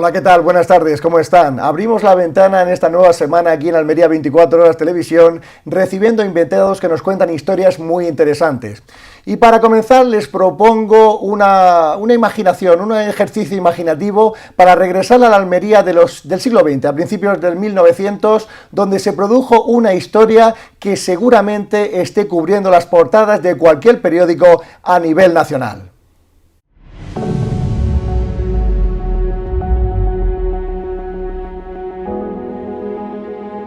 Hola, ¿qué tal? Buenas tardes, ¿cómo están? Abrimos la ventana en esta nueva semana aquí en Almería 24 Horas Televisión, recibiendo invitados que nos cuentan historias muy interesantes. Y para comenzar les propongo una imaginación, un ejercicio imaginativo para regresar a la Almería del siglo XX, a principios del 1900, donde se produjo una historia que seguramente esté cubriendo las portadas de cualquier periódico a nivel nacional.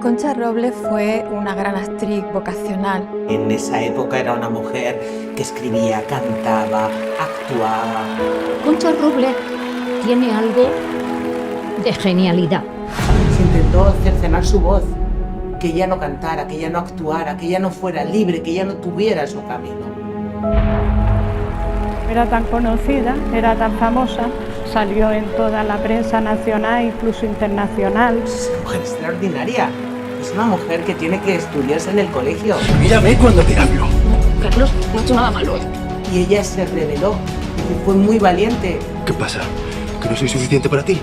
Concha Robles fue una gran actriz vocacional. En esa época era una mujer que escribía, cantaba, actuaba. Concha Robles tiene algo de genialidad. Se intentó cercenar su voz, que ella no cantara, que ella no actuara, que ella no fuera libre, que ella no tuviera su camino. Era tan conocida, era tan famosa, salió en toda la prensa nacional, incluso internacional. Es una mujer extraordinaria. Es una mujer que tiene que estudiarse en el colegio. Mírame cuando te hablo. Carlos no ha hecho nada malo. Y ella se rebeló y fue muy valiente. ¿Qué pasa? ¿Que no soy suficiente para ti?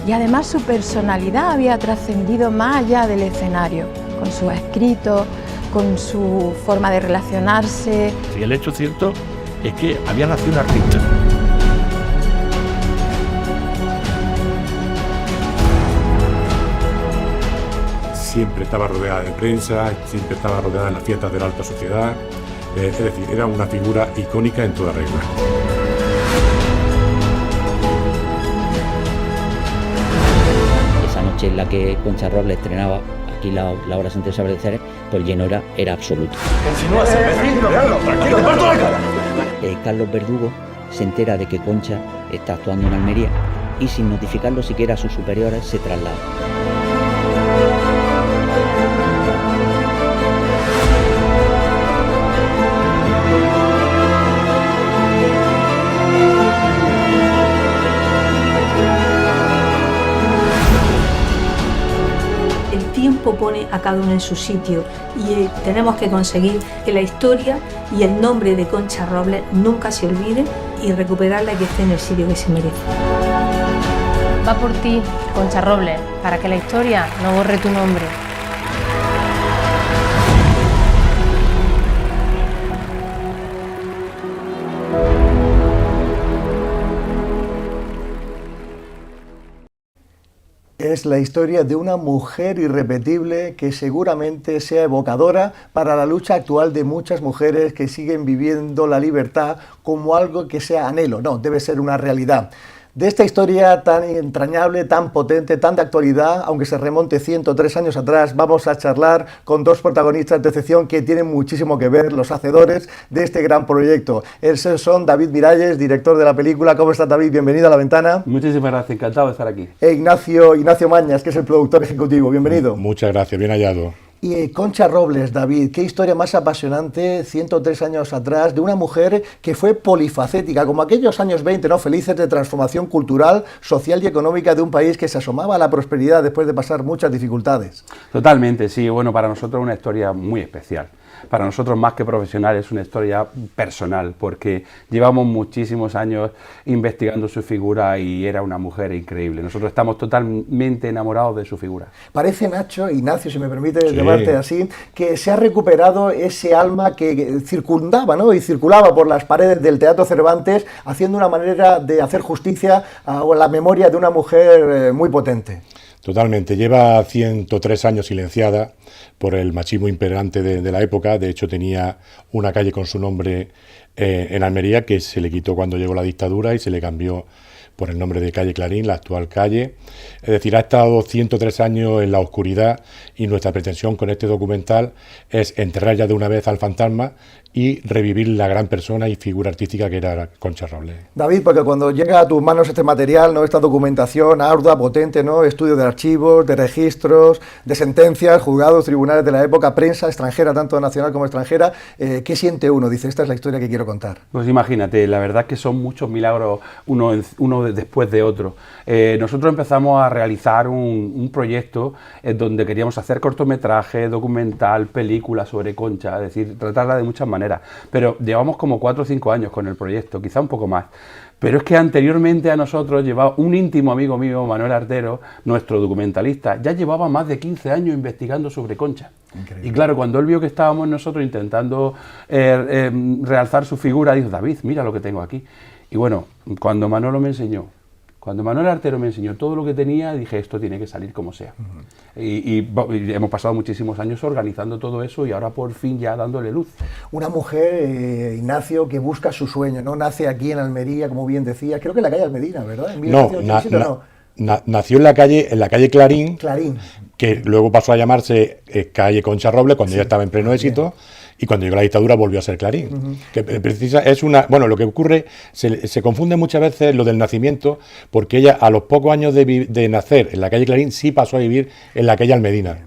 Y además su personalidad había trascendido más allá del escenario, con sus escritos, con su forma de relacionarse. Y el hecho cierto es que había nacido un artista. Siempre estaba rodeada de prensa, siempre estaba rodeada en las fiestas de la alta sociedad, es decir, era una figura icónica en toda regla. Esa noche en la que Concha Robles estrenaba aquí la obra Santiago Saber de Ceres, pues el lleno era absoluto. Carlos Verdugo se entera de que Concha está actuando en Almería y sin notificarlo siquiera a sus superiores se traslada. El tiempo pone a cada uno en su sitio y tenemos que conseguir que la historia y el nombre de Concha Robles nunca se olvide y recuperarla y que esté en el sitio que se merece. Va por ti, Concha Robles, para que la historia no borre tu nombre. Es la historia de una mujer irrepetible que seguramente sea evocadora para la lucha actual de muchas mujeres que siguen viviendo la libertad como algo que sea anhelo, no, debe ser una realidad. De esta historia tan entrañable, tan potente, tan de actualidad, aunque se remonte 103 años atrás, vamos a charlar con dos protagonistas de excepción que tienen muchísimo que ver, los hacedores de este gran proyecto. Esos son David Miralles, director de la película. ¿Cómo estás, David? Bienvenido a La Ventana. Muchísimas gracias, encantado de estar aquí. E Ignacio Mañas, que es el productor ejecutivo. Bienvenido. Muchas gracias, bien hallado. Y Concha Robles, David, qué historia más apasionante, 103 años atrás, de una mujer que fue polifacética, como aquellos años 20, ¿no? Felices de transformación cultural, social y económica de un país que se asomaba a la prosperidad después de pasar muchas dificultades. Totalmente, sí, bueno, para nosotros es una historia muy especial. Para nosotros, más que profesional, es una historia personal, porque llevamos muchísimos años investigando su figura y era una mujer increíble. Nosotros estamos totalmente enamorados de su figura. Parece, Nacho, Ignacio, si me permite llamarte así, que se ha recuperado ese alma que circundaba, ¿no? Y circulaba por las paredes del Teatro Cervantes, haciendo una manera de hacer justicia a la memoria de una mujer muy potente. Totalmente, lleva 103 años silenciada por el machismo imperante de la época. De hecho, tenía una calle con su nombre en Almería que se le quitó cuando llegó la dictadura y se le cambió por el nombre de calle Clarín, la actual calle. Es decir, ha estado 103 años en la oscuridad y nuestra pretensión con este documental es enterrar ya de una vez al fantasma y revivir la gran persona y figura artística que era Concha Robles. David, porque cuando llega a tus manos este material, ¿no? Esta documentación ardua, potente, ¿no? Estudio de archivos, de registros, de sentencias, juzgados, tribunales de la época, prensa extranjera, tanto nacional como extranjera, ¿qué siente uno? Dice, esta es la historia que quiero contar. Pues imagínate, la verdad es que son muchos milagros uno después de otro. Nosotros empezamos a realizar un proyecto en donde queríamos hacer cortometraje, documental, película sobre Concha, es decir, tratarla de muchas maneras. Pero llevamos como 4 o 5 años con el proyecto, quizá un poco más. Pero es que anteriormente a nosotros llevaba un íntimo amigo mío, Manuel Artero, nuestro documentalista, ya llevaba más de 15 años investigando sobre Concha. Increíble. Y claro, cuando él vio que estábamos nosotros intentando realzar su figura, dijo, David, mira lo que tengo aquí. Y bueno, cuando Manolo me enseñó, cuando Manuel Artero me enseñó todo lo que tenía, dije, esto tiene que salir como sea. Y hemos pasado muchísimos años organizando todo eso y ahora por fin ya dándole luz. Una mujer, Ignacio, que busca su sueño, ¿no? Nace aquí en Almería, como bien decía, creo que en la calle Almedina, ¿verdad? En 1987, nació en la calle Clarín, que luego pasó a llamarse calle Concha Robles cuando ya estaba en pleno éxito. Y cuando llegó la dictadura volvió a ser Clarín. Que precisa, es una, bueno, lo que ocurre, se confunde muchas veces lo del nacimiento, porque ella a los pocos años de nacer en la calle Clarín sí pasó a vivir en la calle Almedina.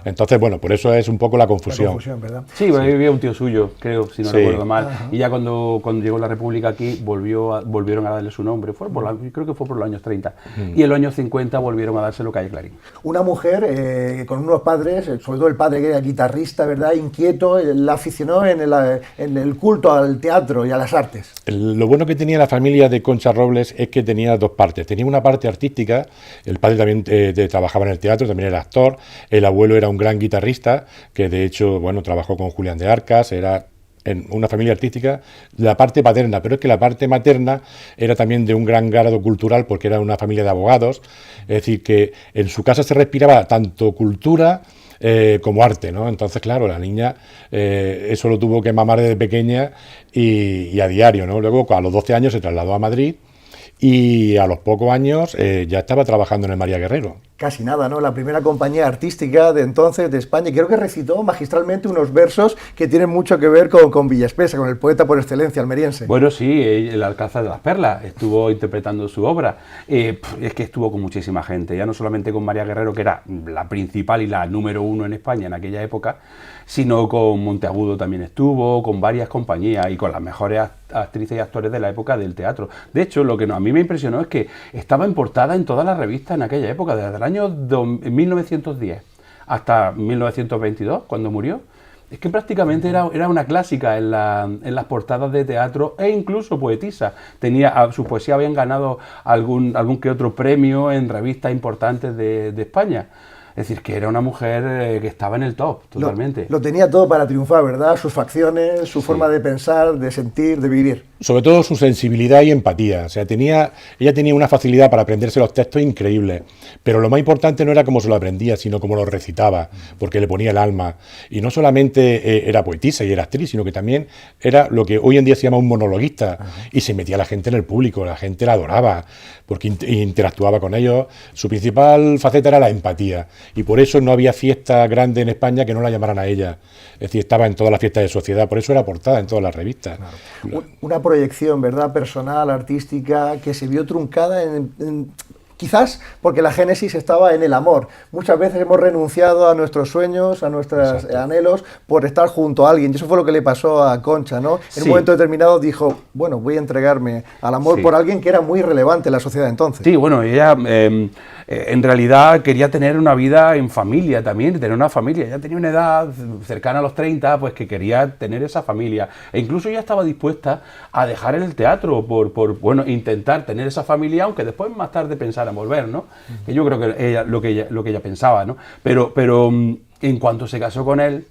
Entonces, bueno, por eso es un poco la confusión. ¿Verdad? Sí, ahí vivía un tío suyo, creo, si no recuerdo mal. Y ya cuando llegó la República aquí, volvieron a darle su nombre. Creo que fue por los años 30. Y en los años 50 volvieron a dárselo calle Clarín. Una mujer con unos padres, sobre todo el padre que era guitarrista, ¿verdad? Inquieto, la aficionó en el culto al teatro y a las artes. Lo bueno que tenía la familia de Concha Robles es que tenía dos partes. Tenía una parte artística, el padre también trabajaba en el teatro, también era actor, el abuelo era un gran guitarrista, que de hecho, bueno, trabajó con Julián de Arcas, era en una familia artística, la parte paterna, pero es que la parte materna era también de un gran grado cultural porque era una familia de abogados, es decir, que en su casa se respiraba tanto cultura como arte, ¿no? Entonces, claro, la niña eso lo tuvo que mamar desde pequeña y a diario, ¿no? Luego, a los 12 años se trasladó a Madrid y a los pocos años ya estaba trabajando en el María Guerrero. Casi nada, ¿no? La primera compañía artística de entonces de España. Creo que recitó magistralmente unos versos que tienen mucho que ver con Villaspesa, con el poeta por excelencia almeriense. Bueno, sí, el Alcázar de las Perlas estuvo interpretando su obra. Es que estuvo con muchísima gente, ya no solamente con María Guerrero, que era la principal y la número 1 en España en aquella época, sino con Monteagudo también estuvo, con varias compañías y con las mejores actrices y actores de la época del teatro. De hecho, lo que a mí me impresionó es que estaba en portada en todas las revistas en aquella época, desde el año 1910 hasta 1922, cuando murió. Es que prácticamente era una clásica en las portadas de teatro e incluso poetisa. Sus poesías habían ganado algún que otro premio en revistas importantes de España. Es decir, que era una mujer que estaba en el top, totalmente. Lo tenía todo para triunfar, ¿verdad? Sus facciones, su forma de pensar, de sentir, de vivir. Sobre todo su sensibilidad y empatía. O sea, ella tenía una facilidad para aprenderse los textos increíbles. Pero lo más importante no era cómo se lo aprendía, sino cómo lo recitaba, porque le ponía el alma. Y no solamente era poetisa y era actriz, sino que también era lo que hoy en día se llama un monologuista. Y se metía la gente en el público, la gente la adoraba, porque interactuaba con ellos. Su principal faceta era la empatía. Y por eso no había fiesta grande en España que no la llamaran a ella. Es decir, estaba en todas las fiestas de sociedad, por eso era portada en todas las revistas. Claro. Una proyección, ¿verdad?, personal, artística, que se vio truncada quizás porque la génesis estaba en el amor. Muchas veces hemos renunciado a nuestros sueños, a nuestros anhelos, por estar junto a alguien. Y eso fue lo que le pasó a Concha, ¿no? En un momento determinado dijo, bueno, voy a entregarme al amor por alguien que era muy relevante en la sociedad entonces. Sí, bueno, ella en realidad quería tener una vida en familia también, tener una familia. Ella tenía una edad cercana a los 30, pues que quería tener esa familia. E incluso ella estaba dispuesta a dejar el teatro por bueno, intentar tener esa familia, aunque después más tarde pensara volver, ¿no? Que yo creo que lo que ella pensaba, ¿no? Pero en cuanto se casó con él,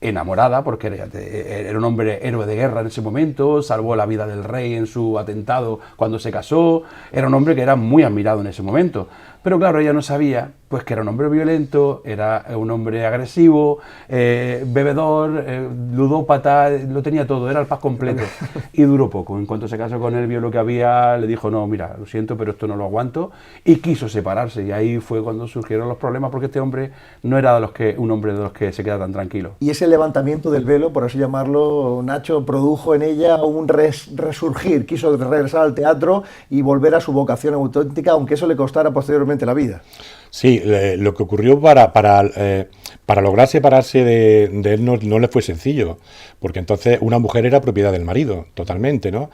enamorada, porque era un hombre héroe de guerra en ese momento, salvó la vida del rey en su atentado cuando se casó, era un hombre que era muy admirado en ese momento. Pero claro, ella no sabía pues que era un hombre violento, era un hombre agresivo, bebedor, ludópata, lo tenía todo, era el pack completo. Y duró poco. En cuanto se casó con él, vio lo que había, le dijo, no, mira, lo siento, pero esto no lo aguanto, y quiso separarse. Y ahí fue cuando surgieron los problemas, porque este hombre no era un hombre de los que se queda tan tranquilo. Y ese levantamiento del velo, por así llamarlo, Nacho, produjo en ella un resurgir, quiso regresar al teatro y volver a su vocación auténtica, aunque eso le costara posteriormente radicalmente la vida. Sí, lo que ocurrió para lograr separarse de él no le fue sencillo, porque entonces una mujer era propiedad del marido, totalmente, ¿no?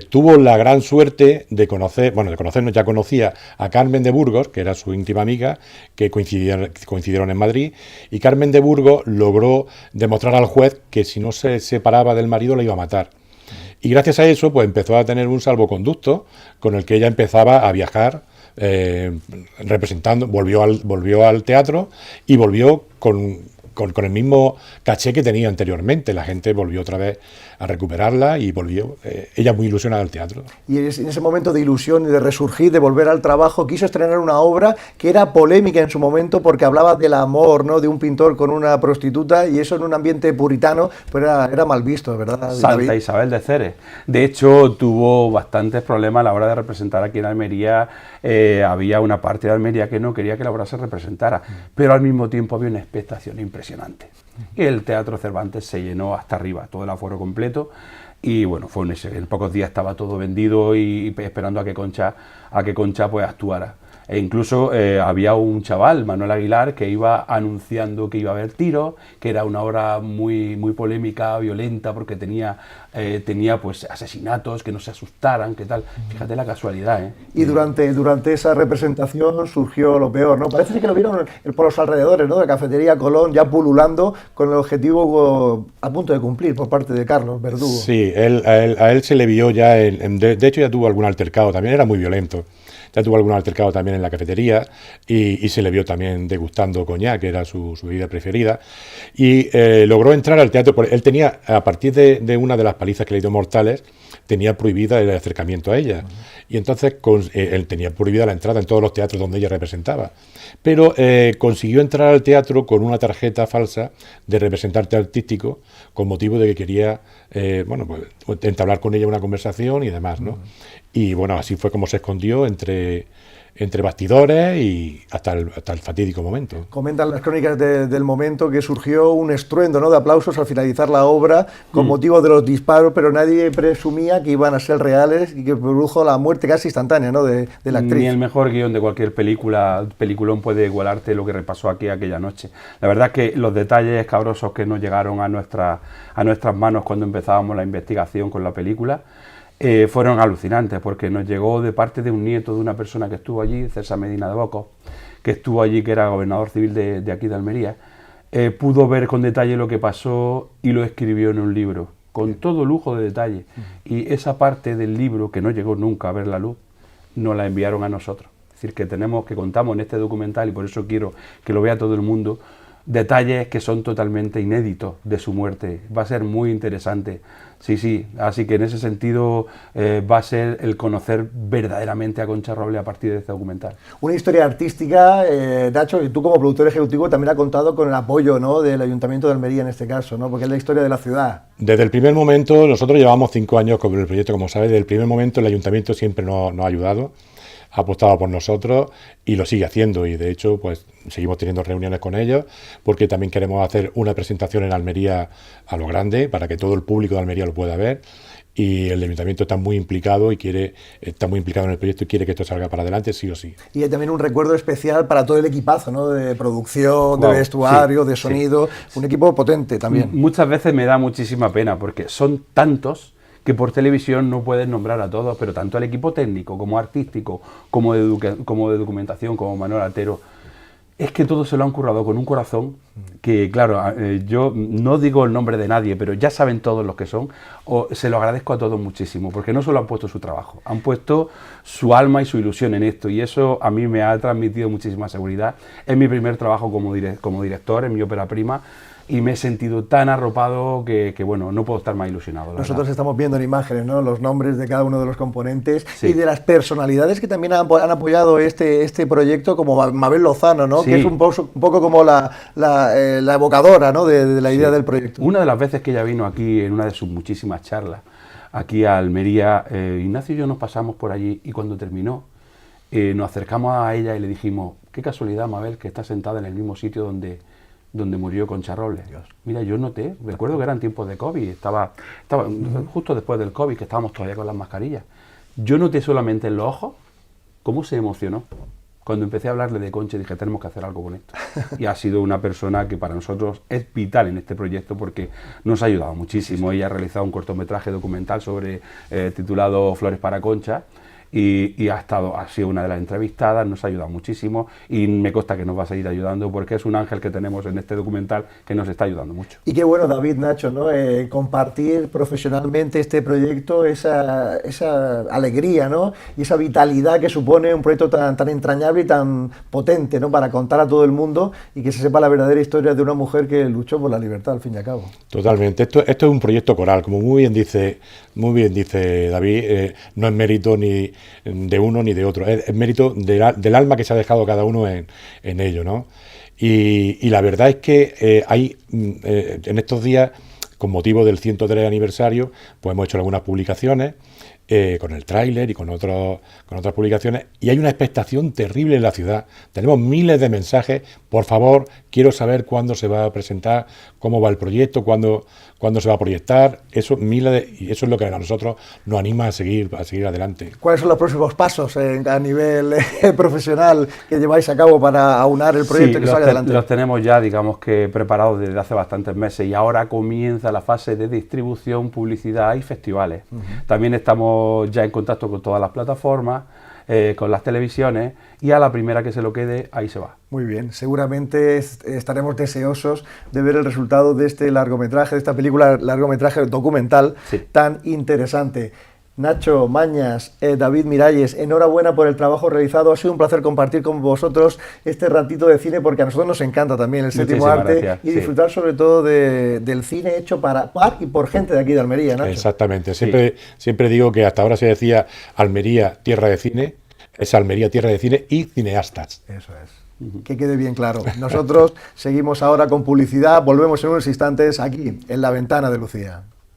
Tuvo la gran suerte de conocernos, ya conocía a Carmen de Burgos, que era su íntima amiga, que coincidieron en Madrid, y Carmen de Burgos logró demostrar al juez que si no se separaba del marido la iba a matar. Y gracias a eso, pues empezó a tener un salvoconducto con el que ella empezaba a viajar, representando, volvió al teatro y volvió con el mismo caché que tenía anteriormente. La gente volvió otra vez a recuperarla y volvió, ella muy ilusionada al teatro. Y en ese momento de ilusión y de resurgir, de volver al trabajo, quiso estrenar una obra que era polémica en su momento porque hablaba del amor, ¿no?, de un pintor con una prostituta, y eso en un ambiente puritano pues era mal visto, ¿verdad? Santa Isabel de Ceres. De hecho, tuvo bastantes problemas a la hora de representar aquí en Almería. Había una parte de Almería que no quería que la obra se representara, pero al mismo tiempo había una expectación impresionante. Y el Teatro Cervantes se llenó hasta arriba, todo el aforo completo, y bueno, en pocos días estaba todo vendido y esperando a que Concha pues actuara. E incluso había un chaval, Manuel Aguilar, que iba anunciando que iba a haber tiros, que era una obra muy polémica, violenta, porque tenía pues asesinatos, que no se asustaran, que tal. Fíjate la casualidad, ¿eh? Y durante esa representación surgió lo peor, ¿no? Parece que lo vieron por los alrededores, ¿no?, de Cafetería Colón, ya pululando, con el objetivo a punto de cumplir por parte de Carlos Verdugo. Sí, a él se le vio ya, de hecho ya tuvo algún altercado, también era muy violento. Ya tuvo algún altercado también en la cafetería y se le vio también degustando coñac, que era su bebida preferida, y logró entrar al teatro. Él tenía, a partir de una de las palizas que le dio mortales, tenía prohibida el acercamiento a ella, y entonces él tenía prohibida la entrada en todos los teatros donde ella representaba, pero consiguió entrar al teatro con una tarjeta falsa de representante artístico, con motivo de que quería pues entablar con ella una conversación y demás, ¿no? Y bueno, así fue como se escondió entre bastidores y hasta el fatídico momento. Comentan las crónicas del momento que surgió un estruendo, ¿no?, de aplausos al finalizar la obra con motivo de los disparos, pero nadie presumía que iban a ser reales y que produjo la muerte casi instantánea, ¿no?, de la actriz. Ni el mejor guión de cualquier peliculón puede igualarte lo que repasó aquí aquella noche. La verdad es que los detalles escabrosos que nos llegaron a nuestras manos cuando empezábamos la investigación con la película fueron alucinantes, porque nos llegó de parte de un nieto de una persona que estuvo allí, César Medina de Bocos, que estuvo allí, que era gobernador civil de aquí de Almería. Pudo ver con detalle lo que pasó y lo escribió en un libro, con todo lujo de detalle. Y esa parte del libro, que no llegó nunca a ver la luz, nos la enviaron a nosotros. Es decir, que contamos en este documental, y por eso quiero que lo vea todo el mundo, detalles que son totalmente inéditos de su muerte. Va a ser muy interesante. Sí, así que en ese sentido va a ser el conocer verdaderamente a Concha Robles a partir de este documental. Una historia artística, Nacho, y tú como productor ejecutivo también has contado con el apoyo, ¿no?, del Ayuntamiento de Almería en este caso, ¿no?, porque es la historia de la ciudad. Desde el primer momento, nosotros llevamos 5 años con el proyecto, como sabes. Desde el primer momento el Ayuntamiento siempre nos ha ayudado, ha apostado por nosotros y lo sigue haciendo, y de hecho pues seguimos teniendo reuniones con ellos, porque también queremos hacer una presentación en Almería a lo grande, para que todo el público de Almería lo pueda ver, y el Ayuntamiento está muy implicado está muy implicado en el proyecto y quiere que esto salga para adelante sí o sí. Y hay también un recuerdo especial para todo el equipazo, ¿no?, de producción, de vestuario, de sonido, un equipo potente también. Muchas veces me da muchísima pena, porque son tantos que por televisión no puedes nombrar a todos, pero tanto el equipo técnico como artístico, como de documentación, como Manuel Altero, es que todos se lo han currado con un corazón que, claro, yo no digo el nombre de nadie, pero ya saben todos los que son. Se lo agradezco a todos muchísimo, porque no solo han puesto su trabajo, han puesto su alma y su ilusión en esto, y eso a mí me ha transmitido muchísima seguridad. Es mi primer trabajo como director, en mi ópera prima, y me he sentido tan arropado que bueno, no puedo estar más ilusionado. Nosotros estamos viendo en imágenes, ¿no?, los nombres de cada uno de los componentes y de las personalidades que también han apoyado este proyecto, como Mabel Lozano, ¿no?, que es un poco como la evocadora, ¿no?, de la idea del proyecto. Una de las veces que ella vino aquí, en una de sus muchísimas charlas, aquí a Almería, Ignacio y yo nos pasamos por allí, y cuando terminó, nos acercamos a ella y le dijimos: qué casualidad, Mabel, que está sentada en el mismo sitio donde murió Concha Robles. Mira, yo noté, recuerdo que eran tiempos de COVID, estaba justo después del COVID, que estábamos todavía con las mascarillas. Yo noté solamente en los ojos cómo se emocionó Cuando empecé a hablarle de Concha dije, tenemos que hacer algo con esto. Y ha sido una persona que para nosotros es vital en este proyecto porque nos ha ayudado muchísimo. Ella ha realizado un cortometraje documental sobre titulado Flores para Concha. Y ha sido una de las entrevistadas, nos ha ayudado muchísimo y me consta que nos va a seguir ayudando porque es un ángel que tenemos en este documental que nos está ayudando mucho. Y qué bueno, David, Nacho, ¿no? Compartir profesionalmente este proyecto, esa alegría, ¿no? Y esa vitalidad que supone un proyecto tan entrañable y tan potente, ¿no? Para contar a todo el mundo y que se sepa la verdadera historia de una mujer que luchó por la libertad, al fin y al cabo. Totalmente. Esto es un proyecto coral, como muy bien dice David, no es mérito ni de uno ni de otro, es mérito del alma que se ha dejado cada uno en ello, ¿no? Y la verdad es que hay en estos días, con motivo del 103 aniversario, pues hemos hecho algunas publicaciones con el tráiler y con otras publicaciones, y hay una expectación terrible en la ciudad. Tenemos miles de mensajes. Por favor, quiero saber cuándo se va a presentar, cómo va el proyecto, cuándo se va a proyectar. Y eso es lo que a nosotros nos anima a seguir adelante. ¿Cuáles son los próximos pasos a nivel profesional que lleváis a cabo para aunar el proyecto y que salga adelante? Los tenemos ya, digamos que preparados desde hace bastantes meses, y ahora comienza la fase de distribución, publicidad y festivales. También estamos ya en contacto con todas las plataformas, con las televisiones, y a la primera que se lo quede, ahí se va. Muy bien, seguramente estaremos deseosos de ver el resultado de este largometraje, de esta película largometraje documental tan interesante. Nacho Mañas, David Miralles, enhorabuena por el trabajo realizado. Ha sido un placer compartir con vosotros este ratito de cine, porque a nosotros nos encanta también el séptimo arte y disfrutar sobre todo del cine hecho para y por gente de aquí de Almería, Nacho. Exactamente, siempre digo que hasta ahora se decía Almería, tierra de cine, es Almería, tierra de cine y cineastas. Eso es. Que quede bien claro. Nosotros seguimos ahora con publicidad, volvemos en unos instantes aquí, en La Ventana de Lucía.